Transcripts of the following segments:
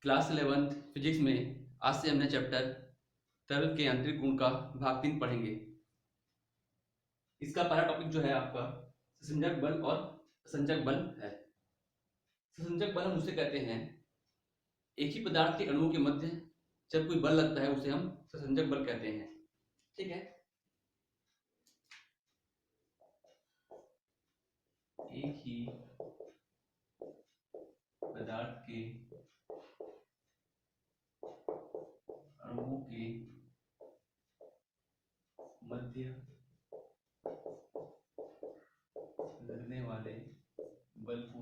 Class 11th physics में आज से हमने चैप्टर तरल के यांत्रिक गुण का भाग 3 पढ़ेंगे। इसका पहला टॉपिक जो है आपका ससंजक बल और असंजक बल है। ससंजक बल हम उसे कहते हैं एक ही पदार्थ के अणुओं के मध्य जब कोई बल लगता है उसे हम ससंजक बल कहते हैं। ठीक है, एक ही पदार्थ के अणुओं के मध्य लगने वाले बल को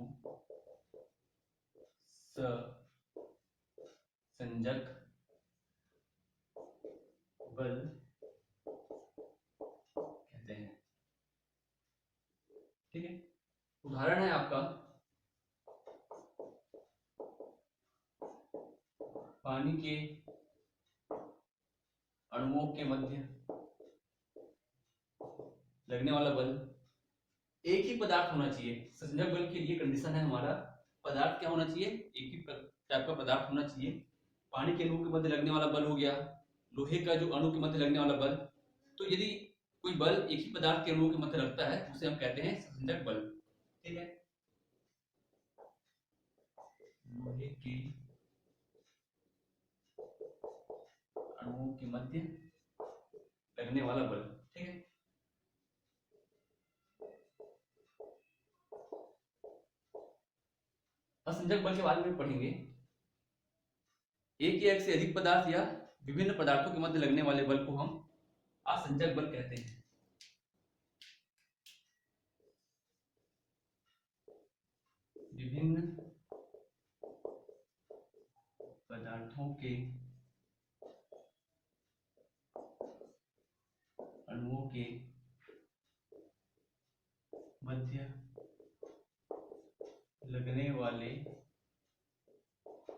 ससंजक बल कहते हैं। ठीक है, उदाहरण है आपका पानी के अणुओं के मध्य लगने वाला बल एक ही पदार्थ होना चाहिए। ससंजक बल के लिए कंडीशन है हमारा पदार्थ क्या होना चाहिए, एक ही टाइप का पदार्थ होना चाहिए। पानी के अणु के मध्य लगने वाला बल हो गया, लोहे का जो अणु के मध्य लगने वाला बल। तो यदि कोई बल एक ही पदार्थ के अणुओं के मध्य लगता है उसे हम कहते हैं ससंजक बल। ठीक है, लोहे के अणुओं के मध्य लगने वाला बल। ठीक है, असंजक बल के बारे में पढ़ेंगे। एक या एक से अधिक पदार्थ या विभिन्न पदार्थों के मध्य लगने वाले बल को हम असंजक बल कहते हैं। विभिन्न पदार्थों के अणुओं के मध्य लगने वाले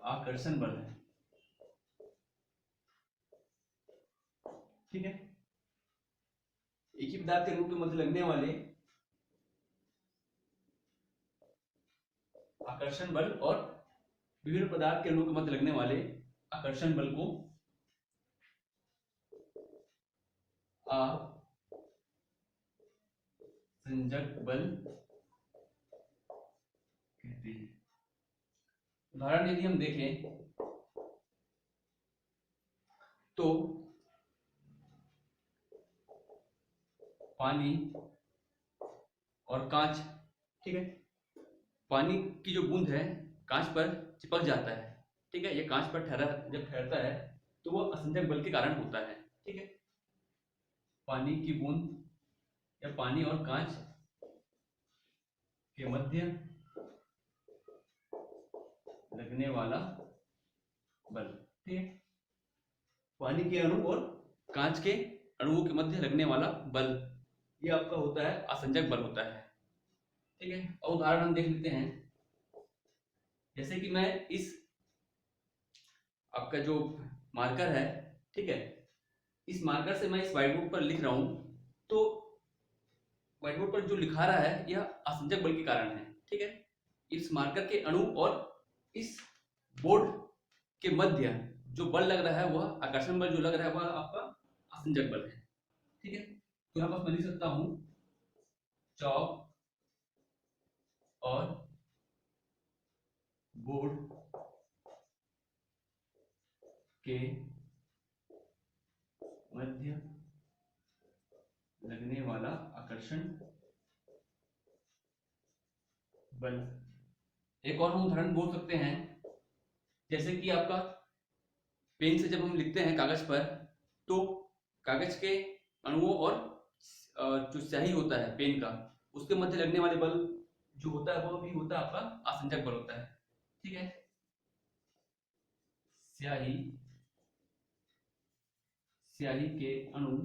आकर्षण बल है। ठीक है, एक ही पदार्थ के अणु के मध्य लगने वाले आकर्षण बल और विभिन्न पदार्थ के अणु के मध्य लगने वाले आकर्षण बल को असंजक बल कहते हैं। उदाहरण यदि हम देखें तो पानी और कांच। ठीक है, पानी की जो बूंद है कांच पर चिपक जाता है। ठीक है, ये कांच पर जब ठहरता है तो वो असंजक बल के कारण होता है। ठीक है, पानी की बूंद या पानी और कांच के मध्य लगने वाला बल। ठीक है, पानी के अणु और कांच के अणुओं के मध्य लगने वाला बल ये आपका होता है असंजक बल होता है। ठीक है, और उदाहरण हम देख लेते हैं। जैसे कि मैं इस आपका जो मार्कर है, ठीक है, इस मार्कर से मैं इस व्हाइट बोर्ड पर लिख रहा हूं तो व्हाइट बोर्ड पर जो लिखा रहा है यह असंजक बल के कारण है। ठीक है, इस मार्कर के अणु और इस बोर्ड के मध्य जो बल लग रहा है वह आकर्षण बल जो लग रहा है वह आपका असंजक बल है। ठीक है, तो यहां पर मैं लिख सकता हूं चौक और बोर्ड के मध्य लगने वाला आकर्षण बल। एक और हम उदाहरण बोल सकते हैं, जैसे कि आपका पेन से जब हम लिखते हैं कागज पर तो कागज के अणुओं और जो स्याही होता है पेन का उसके मध्य लगने वाले बल जो होता है वो भी होता है आपका असंजक बल होता है। ठीक है, स्याही स्याही के अणु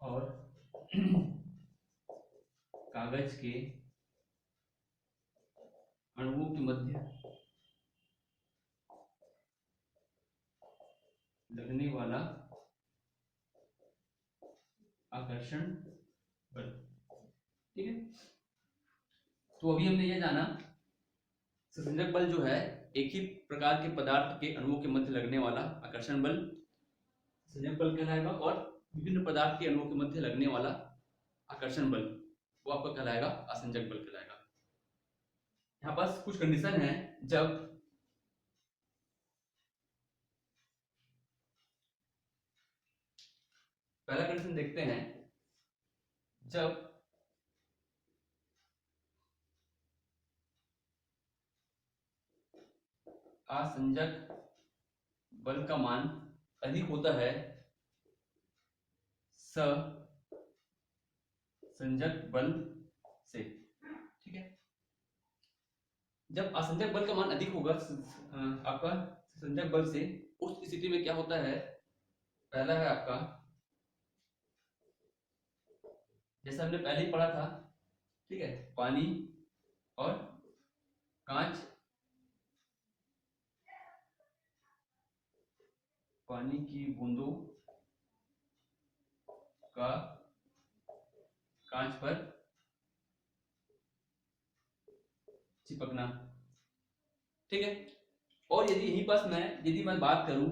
और कागज के अणुओं के मध्य लगने वाला आकर्षण बल। ठीक है, तो अभी हमने यह जाना संसंजक बल जो है एक ही प्रकार के पदार्थ के अणुओं के मध्य लगने वाला आकर्षण बल संसंजक बल कहलाएगा, और विभिन्न पदार्थ के अणुओं के मध्य लगने वाला आकर्षण बल वो आपका कहलाएगा असंजक बल कहलाएगा। यहाँ पास कुछ कंडीशन है। जब पहला कंडीशन देखते हैं, जब असंजक बल का मान अधिक होता है ससंजक बल से, ठीक है। जब असंजक बल का मान अधिक होगा आपका ससंजक बल से, उस स्थिति में क्या होता है, पहला है आपका, जैसा हमने पहले ही पढ़ा था, ठीक है, पानी और कांच, पानी की बूंदों का कांच पर चिपकना, ठीक है। और यदि यहीं पास यदि मैं बात करूं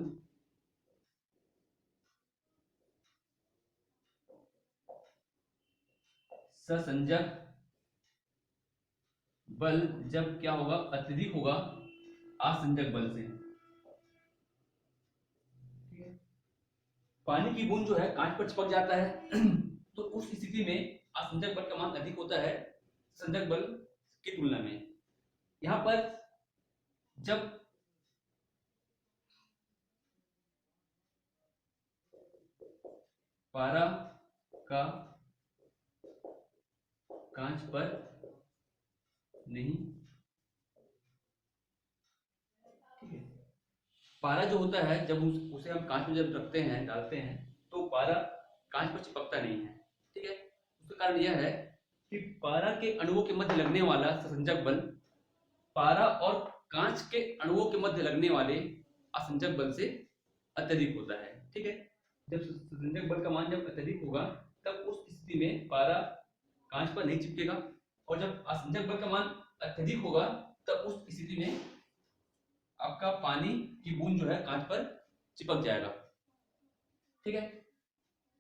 ससंजक बल जब क्या होगा, अत्यधिक होगा असंजक बल से, ठीक है। पानी की बूंद जो है कांच पर चिपक जाता है तो उस स्थिति में असंजक बल का मान अधिक होता है संजक बल की तुलना में। यहां पर जब पारा का कांच पर नहीं, ठीक है, पारा जो होता है जब उसे हम कांच में जब रखते हैं, डालते हैं, तो पारा कांच पर चिपकता नहीं है, ठीक है। उसका कारण यह है कि पारा के अणुओं के मध्य लगने वाला ससंजक बल पारा और कांच के अणुओं के मध्य लगने वाले असंजक बल से अत्यधिक होता है, ठीक है। जब ससंजक बल का मान जब अत्यधिक होगा तब उस स्थिति में पारा कांच पर नहीं चिपकेगा, और जब असंजक बल का मान अत्यधिक होगा तब उस स्थिति में आपका पानी की बूंद जो है कांच पर चिपक जाएगा, ठीक है।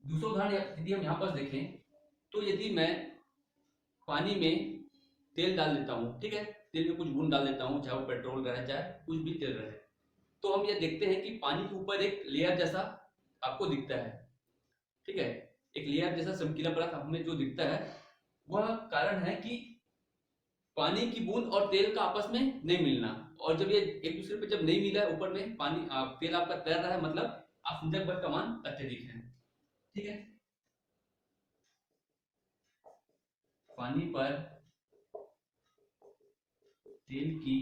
दूसरा उदाहरण यदि हम यहाँ पर देखें, तो यदि मैं पानी में तेल डाल देता हूँ, ठीक है, तेल में कुछ बूंद डाल देता हूँ, चाहे वो पेट्रोल रहे चाहे कुछ भी तेल रहे, तो हम ये देखते हैं कि पानी के ऊपर एक लेयर जैसा आपको दिखता है, ठीक है, एक लेयर जैसा चमकीला पदार्थ हमें जो दिखता है, वह कारण है कि पानी की बूंद और तेल का आपस में नहीं मिलना, और जब ये एक दूसरे पे जब नहीं मिला है, ऊपर में पानी तेल आपका तैर रहा है, मतलब असंजक बल का मान अत्यधिक है, ठीक है। पानी पर तेल की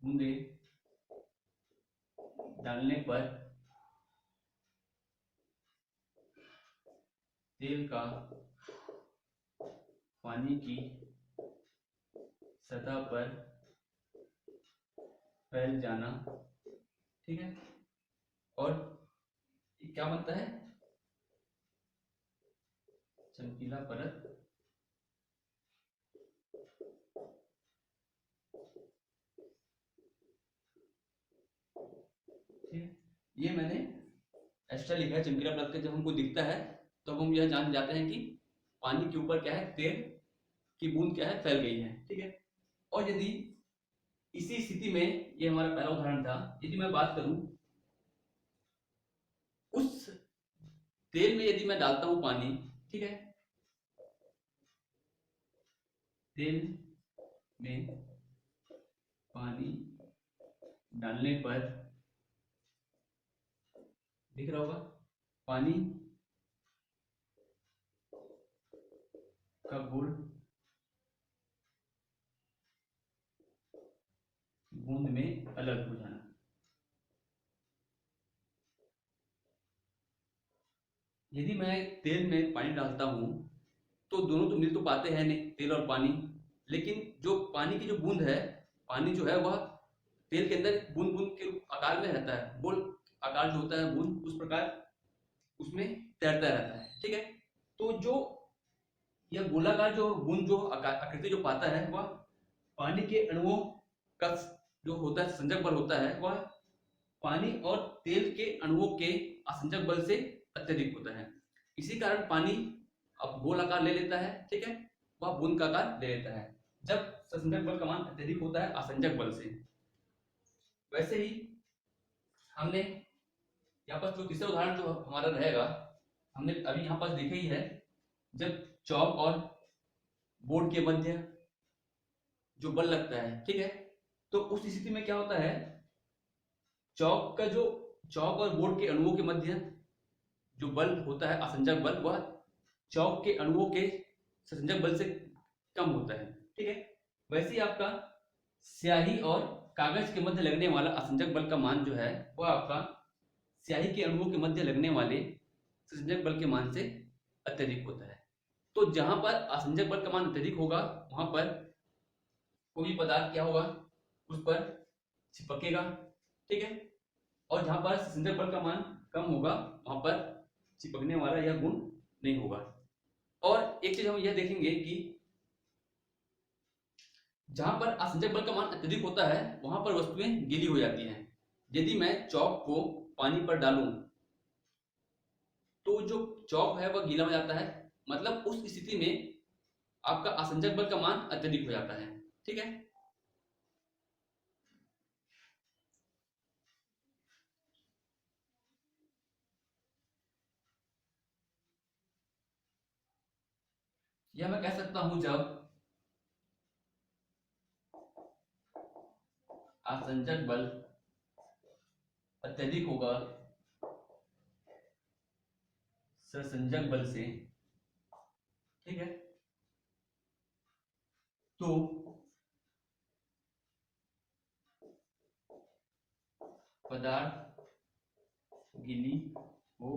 बूंदें डालने पर तेल का पानी की सतह पर फैल जाना, ठीक है, और क्या बनता है, चमकीला परत, ठीक है। ये मैंने एक्स्ट्रा लिखा है, चमकीला परत का जब हमको दिखता है तो हम यह जान जाते हैं कि पानी के ऊपर क्या है, तेल की बूंद क्या है, फैल गई है, ठीक है। और यदि इसी स्थिति में, ये हमारा पहला उदाहरण था, यदि मैं बात करूं उस तेल में यदि मैं डालता हूं पानी, ठीक है, तेल में पानी डालने पर दिख रहा होगा पानी का गुण बूंद में अलग हो जाना, यदि मैं तेल में पानी डालता हूं तो दोनों तो मिल तो पाते हैं नहीं, तेल और पानी, लेकिन जो पानी की जो बूंद है, पानी जो है वह तेल के अंदर बूंद बूंद के आकार में रहता है, गोल आकार जो होता है बूंद, उस प्रकार उसमें तैरता रहता है, ठीक है। तो जो यह गोलाकार जो बूंद जो आकृति जो पाता है, वह पानी के अणुओं का जो होता है संसंजक बल होता है वह पानी और तेल के अणुओं के असंजक बल से अत्यधिक होता है। इसी कारण पानी अब गोल आकार ले लेता है, ठीक है, वह बूंद का आकार ले लेता है जब संसंजक बल का मान अत्यधिक होता है असंजक बल से। वैसे ही हमने यहाँ पर जो तीसरा उदाहरण जो हमारा रहेगा, हमने अभी यहाँ पर देखा ही है, जब चौक और बोर्ड के मध्य जो बल लगता है, ठीक है, तो उस स्थिति में क्या होता है, चौक और बोर्ड के अणुओं के मध्य जो बल होता है असंजक बल, वह चौक के अणुओं के संसंजक बल से कम होता है, ठीक है। वैसे ही आपका स्याही और कागज के मध्य लगने वाला असंजक बल का मान जो है वह आपका स्याही के अणुओं के मध्य लगने वाले संसंजक बल के मान से अत्यधिक होता है। तो जहां पर असंजक बल का मान अत्यधिक होगा वहां पर कोई भी पदार्थ क्या होगा, उस पर चिपकेगा, ठीक है, और जहां पर संसंजक बल का मान कम होगा वहां पर चिपकने वाला यह गुण नहीं होगा। और एक चीज हम यह देखेंगे कि जहां पर असंजक बल का मान अत्यधिक होता है वहां पर वस्तुएं गीली हो जाती हैं। यदि मैं चौक को पानी पर डालूं तो जो चौक है वह गीला हो जाता है, मतलब उस स्थिति में आपका असंजक बल का मान अत्यधिक हो जाता है, ठीक है। यह मैं कह सकता हूं जब असंजक बल अत्यधिक होगा ससंजक बल से, ठीक है, तो पदार्थ गीली हो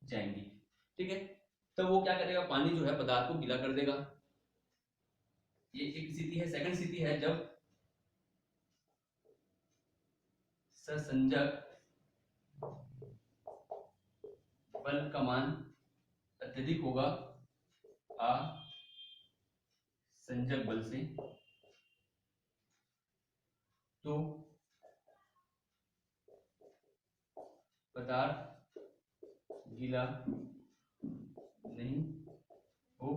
जाएंगी, ठीक है। तो वो क्या करेगा, पानी जो है पदार्थ को गीला कर देगा। ये एक स्थिति है। सेकंड स्थिति है जब ससंजक बल का मान अत्यधिक होगा असंजक बल से, तो पदार्थ गीला नहीं हो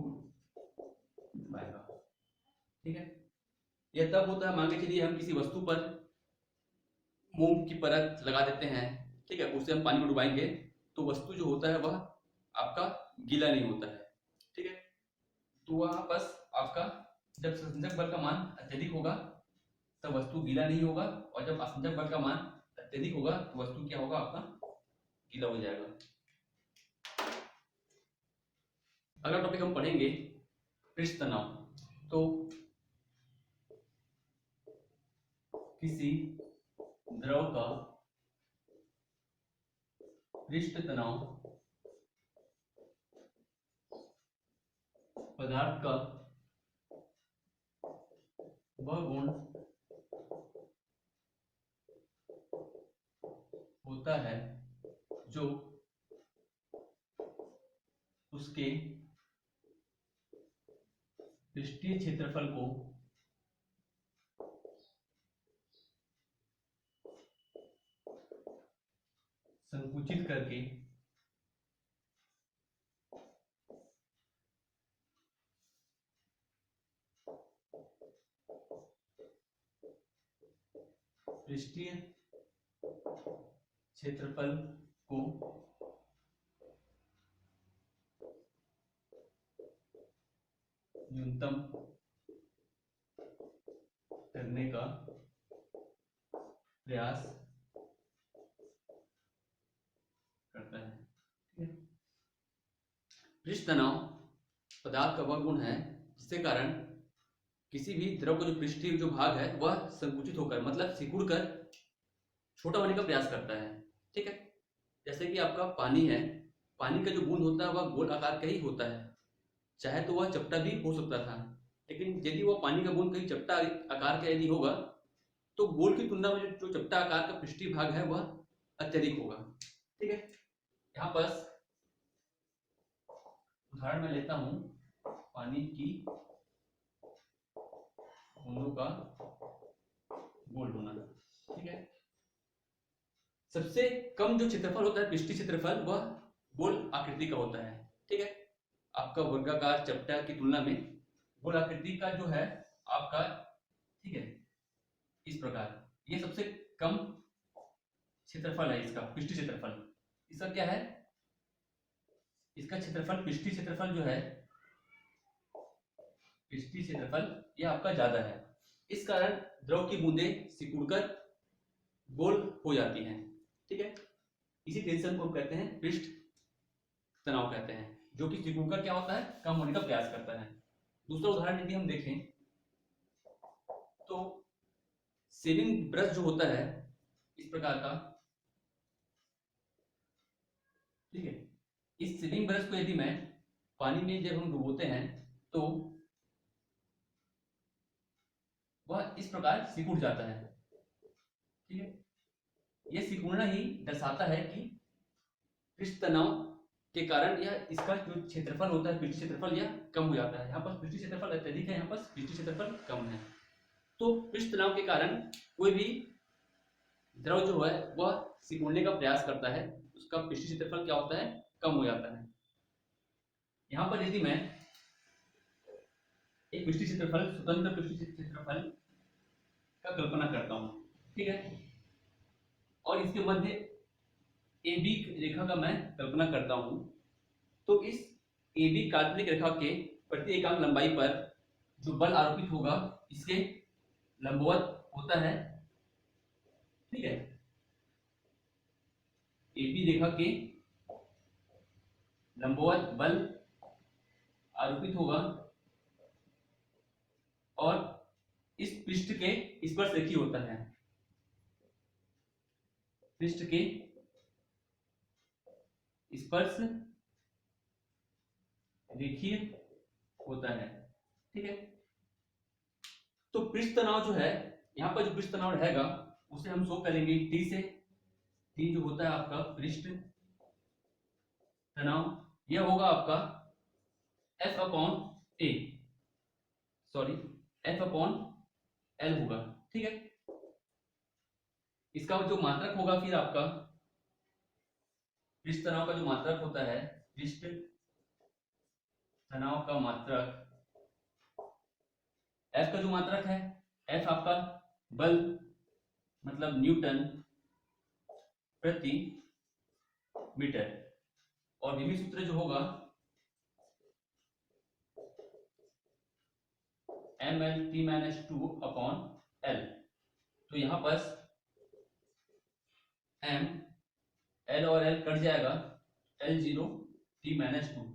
पाएगा, ठीक है। यह तब होता है, मान के चलिए हम किसी वस्तु पर मोम की परत लगा देते हैं, ठीक है, उससे हम पानी में डुबाएंगे तो वस्तु जो होता है वह आपका गीला नहीं होता है, ठीक है। तो वहां बस आपका जब संसंजक बल का मान अत्यधिक होगा तब वस्तु गीला नहीं होगा, और जब असंजक बल का मान अत्यधिक होगा तो वस्तु क्या होगा, आपका गीला हो जाएगा। अगला टॉपिक हम पढ़ेंगे पृष्ठ तनाव। तो किसी द्रव का पृष्ठ तनाव पदार्थ का वह गुण होता है जो उसके पृष्ठीय क्षेत्रफल को संकुचित करके पृष्ठीय क्षेत्रफल को न्यूनतम करने का प्रयास करता है, ठीक है। पृष्ठ तनाव पदार्थ का वह गुण है जिसके कारण किसी भी द्रव का जो पृष्ठीय जो भाग है वह संकुचित होकर, मतलब सिकुड़ कर छोटा होने का प्रयास करता है, ठीक है। जैसे कि आपका पानी है, पानी का जो बूंद होता है वह गोल आकार का ही होता है, चाहे तो वह चपटा भी हो सकता था, लेकिन यदि वह पानी का बूंद कहीं चपटा आकार का यदि होगा तो गोल की तुलना में जो चपटा आकार का पृष्ठीय भाग है वह अत्यधिक होगा, ठीक है। यहाँ पर उदाहरण मैं लेता हूं पानी की बूंदों का गोल होना, ठीक है। सबसे कम जो क्षेत्रफल होता है पृष्ठीय क्षेत्रफल, वह गोल आकृति का होता है, ठीक है। आपका वर्गाकार चपटा की तुलना में गोल आकृति का जो है आपका, ठीक है, इस प्रकार ये सबसे कम क्षेत्रफल है इसका, पृष्ठीय क्षेत्रफल। इसका क्या है, इसका क्षेत्रफल, पृष्ठीय क्षेत्रफल जो है, पृष्ठीय क्षेत्रफल यह आपका ज्यादा है। इस कारण द्रव की बूंदें सिकुड़कर गोल हो जाती हैं, ठीक है। इसी टेंशन को हम कहते हैं पृष्ठ तनाव कहते हैं, जो कि सिकुड़कर क्या होता है, कम होने का प्रयास करता है। दूसरा उदाहरण यदि हम देखें तो शेविंग ब्रश जो होता है इस प्रकार का, ठीक है। इस शेविंग ब्रश को यदि मैं पानी में जब हम डुबोते हैं तो वह इस प्रकार सिकुड़ जाता है, ठीक है। यह सिकुड़ना ही दर्शाता है कि पृष्ठ तनाव के कारण यह, इसका जो क्षेत्रफल होता है पृष्ठीय क्षेत्रफल, यह कम हो जाता है। यहाँ पर पृष्ठीय क्षेत्रफल अत्यधिक है, यहाँ पर पृष्ठीय क्षेत्रफल कम है। तो पृष्ठ तनाव के कारण कोई भी द्रव जो है वह सिकुड़ने का प्रयास करता है, उसका पृष्ठीय क्षेत्रफल क्या होता है, कम हो जाता है। यहाँ पर यदि मैं एक पृष्ठीय क्षेत्रफल, स्वतंत्र पृष्ठीय क्षेत्रफल का कल्पना करता हूँ, ठीक है, और इसके मध्य AB रेखा का मैं कल्पना करता हूँ, तो इस AB काल्पनिक रेखा के प्रति एकांक लंबाई पर जो बल आरोपित होगा इसके लंबवत होता है, ठीक है। AB रेखा के लंबवत बल आरोपित होगा और इस पृष्ठ के स्पर्शरेखीय होता है, पृष्ठ के स्पर्श रेखीय होता है, ठीक है। तो पृष्ठ तनाव जो है, यहाँ पर जो पृष्ठ तनाव रहेगा उसे हम शो करेंगे T से। T जो होता है आपका पृष्ठ तनाव, यह होगा आपका F upon A, sorry F upon L होगा, ठीक है। इसका जो मात्रक होगा फिर आपका, पृष्ठ तनाव का जो मात्रक होता है, पृष्ठ तनाव का मात्रक, F का जो मात्रक है, F आपका बल मतलब न्यूटन प्रति मीटर, और विमी सूत्र जो होगा mL_T-2 अपॉन L। तो यहां पर m, L और L कट जाएगा, L0 T-2,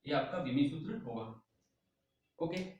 ये आपका विमी सूत्र होगा, ओके।